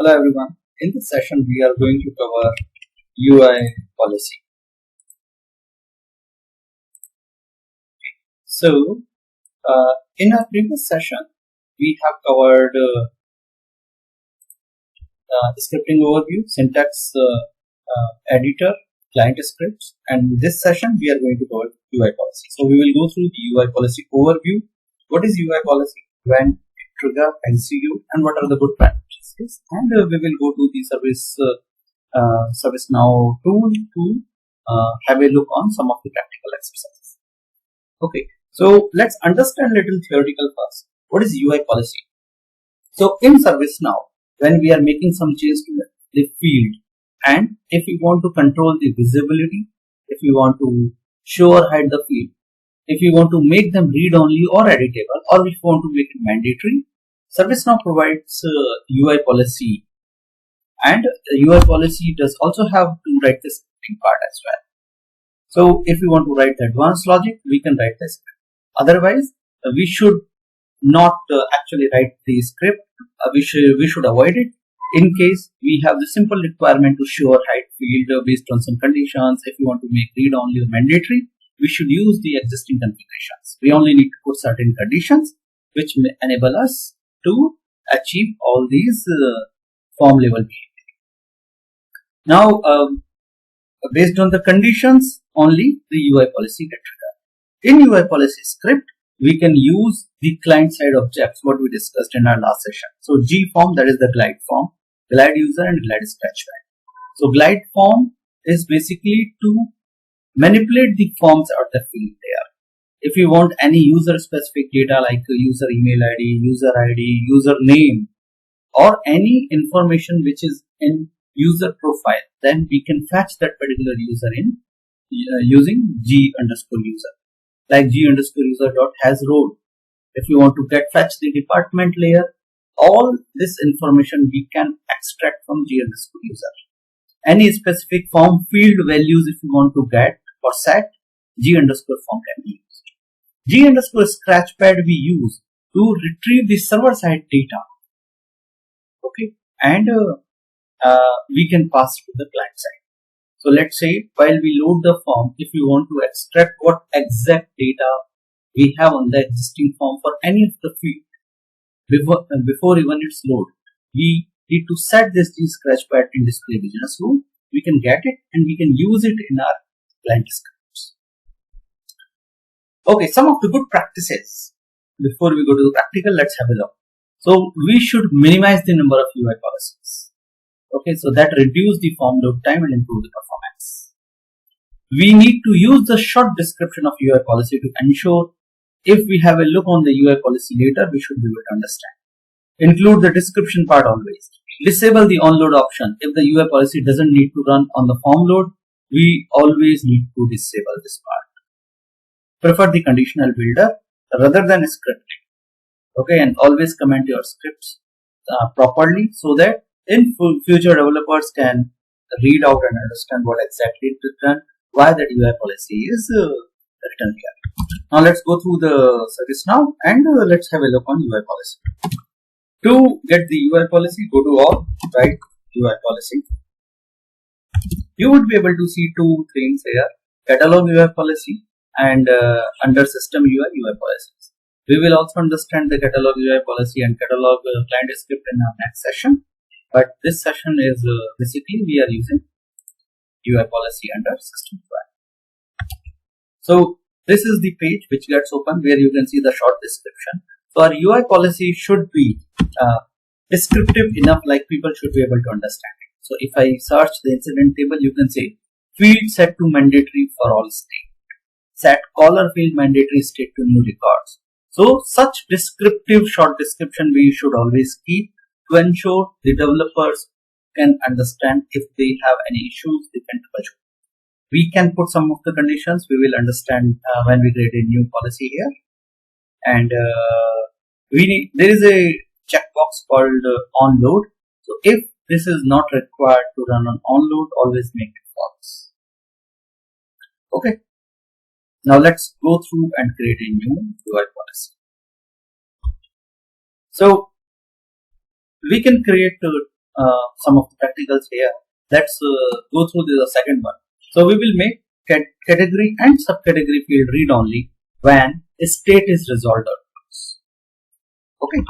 Hello everyone. In this session we are going to cover UI policy. So in our previous session we have covered scripting overview, syntax editor, client scripts, and in this session we are going to cover UI policy. So we will go through the UI policy overview. What is UI policy? When it trigger, execute, and what are the good practices? And we will go to the ServiceNow tool to have a look on some of the practical exercises. Okay, so let's understand little theoretical first. What is UI policy? So in ServiceNow, when we are making some change to the field, and if we want to control the visibility, if we want to show or hide the field, if we want to make them read only or editable, or if we want to make it mandatory, ServiceNow provides UI policy, and UI policy does also have to write the scripting part as well. So if we want to write the advanced logic, we can write the script. Otherwise, we should not actually write the script. We should avoid it. In case we have the simple requirement to show or hide field based on some conditions, if we want to make read only or mandatory, we should use the existing configurations. We only need to put certain conditions which may enable us to achieve all these form level behavior. Now, based on the conditions, only the UI policy get triggered. In UI policy script, we can use the client side objects, what we discussed in our last session. So G form, that is the glide form, glide user, and glide scratchpad. So glide form is basically to manipulate the forms at the field there. If you want any user specific data like user email ID, user name, or any information which is in user profile, then we can fetch that particular user in using G underscore user, like G underscore user dot has role. If you want to fetch the department layer, all this information we can extract from G underscore user. Any specific form field values if you want to get or set, G underscore form can be used. G underscore scratchpad we use to retrieve the server side data. Okay, and we can pass to the client side. So let's say while we load the form, if we want to extract what exact data we have on the existing form for any of the field, before even it's loaded, we need to set this G scratchpad in display vision so we can get it and we can use it in our client scripts. Okay, some of the good practices. Before we go to the practical, let's have a look. So we should minimize the number of UI policies. Okay, so that reduce the form load time and improve the performance. We need to use the short description of UI policy to ensure if we have a look on the UI policy later, we should be able to understand. Include the description part always. Disable the onload option. If the UI policy doesn't need to run on the form load, we always need to disable this part. Prefer the conditional builder rather than scripting. Okay, and always comment your scripts properly so that in future developers can read out and understand what exactly is written, why that UI policy is written here. Now let's go through the ServiceNow and let's have a look on UI policy. To get the UI policy, go to all, write UI policy. You would be able to see two things here: catalog UI policy and under system UI policies. We will also understand the catalog UI policy and catalog client script in our next session. But this session is basically we are using UI policy under system UI. So this is the page which gets open where you can see the short description. So our UI policy should be descriptive enough, like people should be able to understand it. So if I search the incident table, you can say field set to mandatory for all state, set caller field mandatory state to new records. So such descriptive short description we should always keep to ensure the developers can understand. If they have any issues, they can troubleshoot. We can put some of the conditions. We will understand when we create a new policy here. And there is a checkbox called onload. So if this is not required to run on onload, always make it false. Okay. Now let's go through and create a new UI policy. So we can create some of the practicals here. Let's go through the second one. So we will make category and subcategory field read only when a state is resolved or closed. Okay.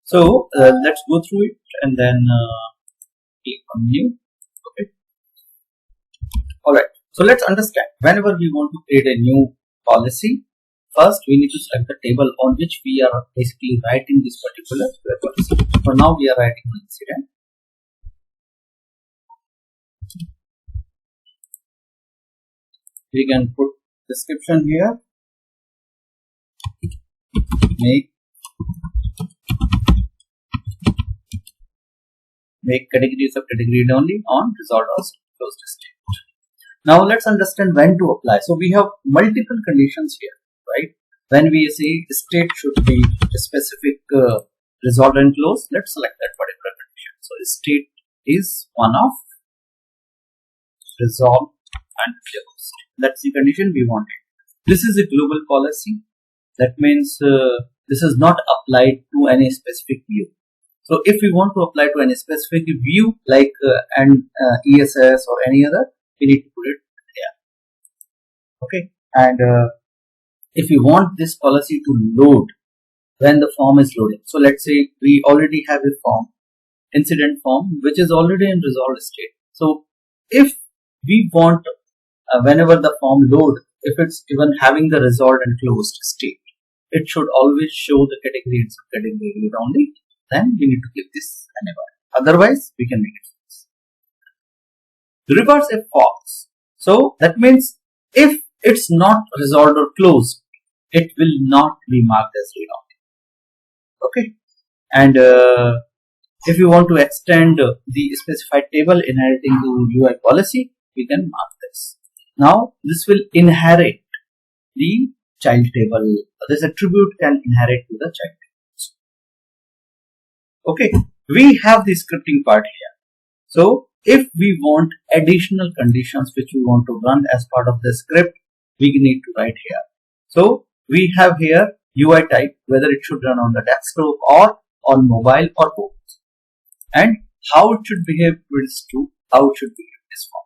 So let's go through it and then click on new. Okay. Alright. So let's understand. Whenever we want to create a new policy, first we need to select the table on which we are basically writing this particular policy. For now we are writing an incident. We can put description here. Make category subcategory read only on resolved or closed state. Now let's understand when to apply. So we have multiple conditions here, right? When we say state should be specific resolved and closed, let's select that particular condition. So state is one of resolved and closed. That's the condition we wanted. This is a global policy. That means this is not applied to any specific view. So if we want to apply to any specific view like ESS or any other, we need to put it here. Okay. And if we want this policy to load when the form is loading. So let's say we already have a form, incident form, which is already in resolved state. So if we want whenever the form load, if it's even having the resolved and closed state, it should always show the category and subcategory read only. Then we need to give this enable. Otherwise, we can make it false. Reverse if false. So that means if it's not resolved or closed, it will not be marked as read only. Okay. And if you want to extend the specified table inheriting to UI policy, we can mark this. Now this will inherit the child table. This attribute can inherit to the child table. Okay, we have the scripting part here. So if we want additional conditions which we want to run as part of the script, we need to write here. So we have here UI type, whether it should run on the desktop or on mobile or both, and how it should behave with to how it should behave this form.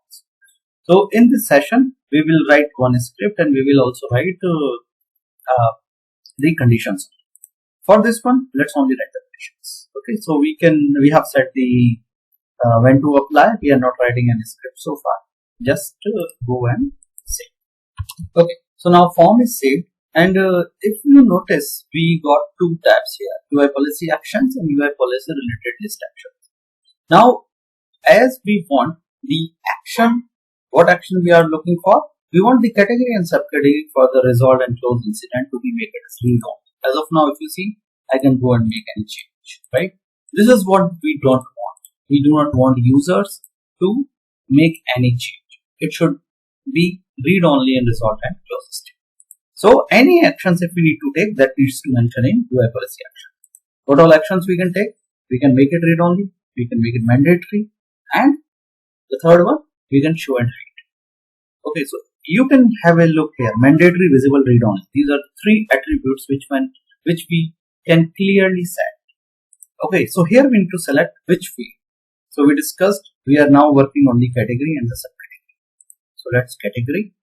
So in this session, we will write one script and we will also write the conditions. For this one, let's only write the conditions. Okay, so we have set the when to apply. We are not writing any script so far. Just go and save. Okay, so now form is saved, and if you notice, we got two tabs here: UI policy actions and UI policy related list actions. Now, as we want the action. What action we are looking for? We want the category and subcategory for the resolved and closed incident to be made as read only. As of now, if you see, I can go and make any change, right? This is what we don't want. We do not want users to make any change. It should be read only and resolved and closed state. So any actions if we need to take, that needs to mention in UI policy action. What all actions we can take? We can make it read only, we can make it mandatory, and the third one, we can show and hide. Okay, so you can have a look here. Mandatory, visible, read only. These are three attributes which we can clearly set. Okay, so here we need to select which field. So we discussed we are now working on the category and the subcategory. So let's category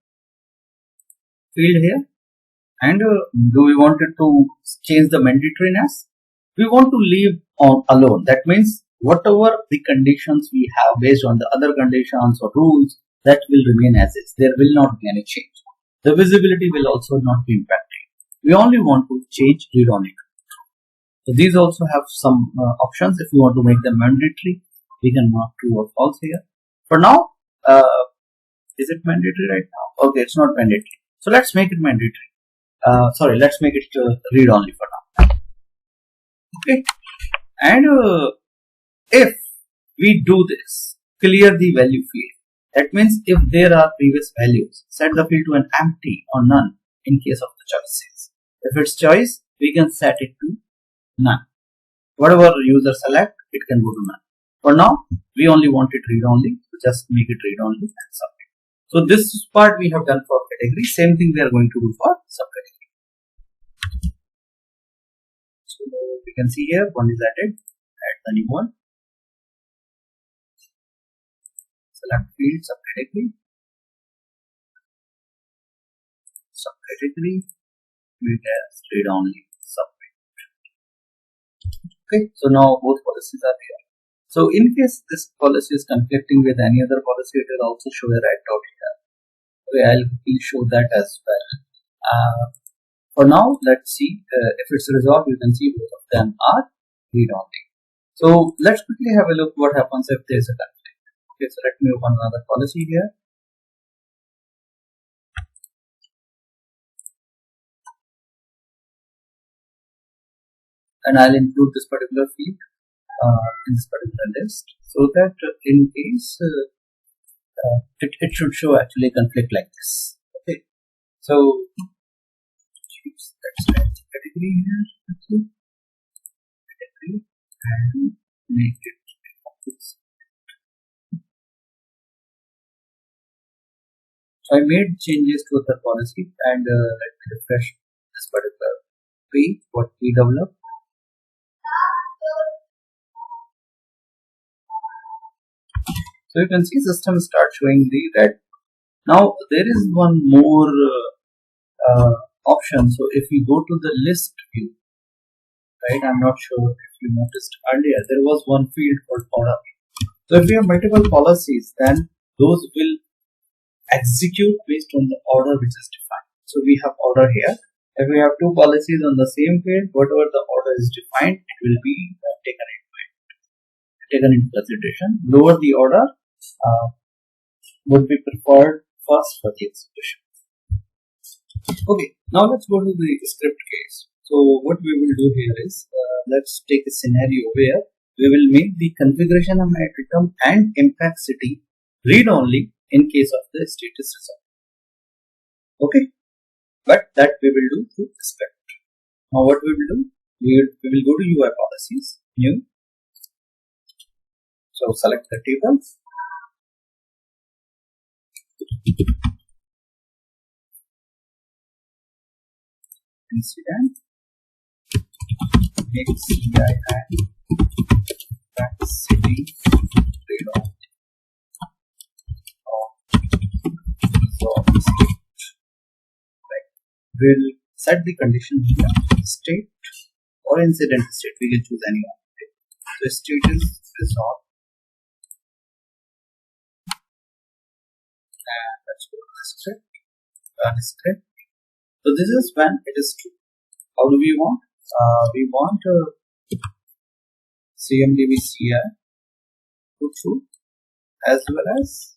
field here. And do we want it to change the mandatoriness? We want to leave on alone. That means whatever the conditions we have based on the other conditions or rules, that will remain as is. There will not be any change. The visibility will also not be impacted. We only want to change read only. So these also have some options. If you want to make them mandatory, we can mark true or false here. For now, is it mandatory right now? Okay, it's not mandatory. So let's make it mandatory. Let's make it read only for now. Okay, and if we do this, clear the value field. That means if there are previous values, set the field to an empty or none in case of the choices. If it's choice, we can set it to none. Whatever user select, it can go to none. For now, we only want it read only, so just make it read only and submit. So this part we have done for category. Same thing we are going to do for subcategory. So we can see here one is added, add the new one. select field, subcategory, read as read only, submit. Okay, so now both policies are here. So in case this policy is conflicting with any other policy, it will also show a red dot here. Okay, I'll quickly show that as well. For now, let's see if it's resolved. You can see both of them are read only. So let's quickly have a look what happens if there is a conflict. Okay, so let me open another policy here. And I'll include this particular field in this particular list, so that in case it should show actually a conflict like this. Okay, so let's type category here, category, and make it this. So I made changes to the policy, and let me refresh this particular page what we developed. So you can see system start showing the red. Now there is one more option. So if you go to the list view, right? I'm not sure if you noticed earlier, there was one field called order. So if we have multiple policies, then those will execute based on the order which is defined. So we have order here. If we have two policies on the same field, whatever the order is defined, it will be taken into consideration. Lower the order would be preferred first for the execution. Okay, now let's go to the script case. So what we will do here is, let's take a scenario where we will make the configuration of item and impact city read only in case of the status result. Okay, but that we will do through the script. Now what we will do, we will go to UI policies, new. So select the tables. Incident XCI and impact city read only. Right. We'll set the condition here, state or incident state. We can choose any one. So state is resolved. And let's go to the script. So this is when it is true. How do we want? We want CMDB CI to true as well as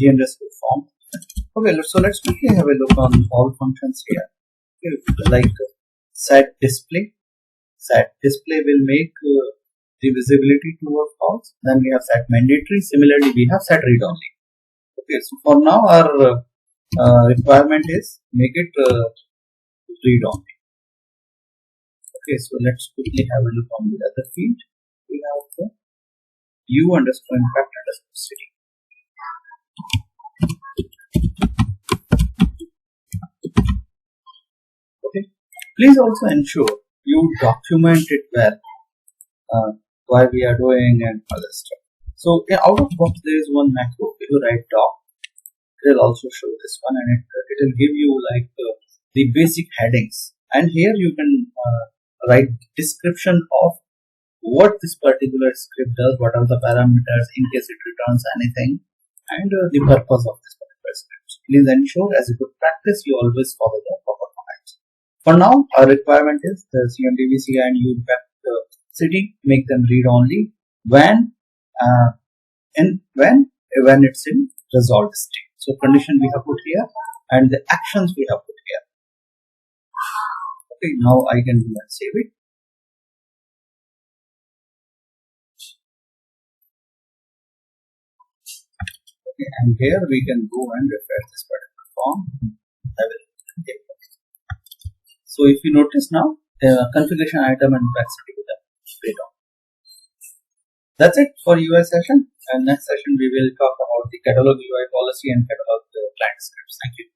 g_form. Okay, so let's quickly have a look on all functions here. Okay, like set display. Set display will make the visibility to or false. Then we have set mandatory. Similarly, we have set read only. Okay, so for now our requirement is make it read only. Okay, so let's quickly have a look on the other field. We have the u_impact_city. Okay, please also ensure you document it well, why we are doing and other stuff. So out of box there is one macro. If you write doc, it will also show this one, and it will give you like the basic headings, and here you can write description of what this particular script does, what are the parameters in case it returns anything, and the purpose of this particular script. Please ensure as a good practice you always follow the proper commands. For now our requirement is the CMDB CI and impact city make them read only when it's in resolved state. So condition we have put here and the actions we have put here. Okay, now I can do and save it. Okay, and here we can go and refresh this particular form. So if you notice now, configuration item and impact city with them straight on. That's it for UI session, and next session we will talk about the catalog UI policy and catalog the client scripts. Thank you.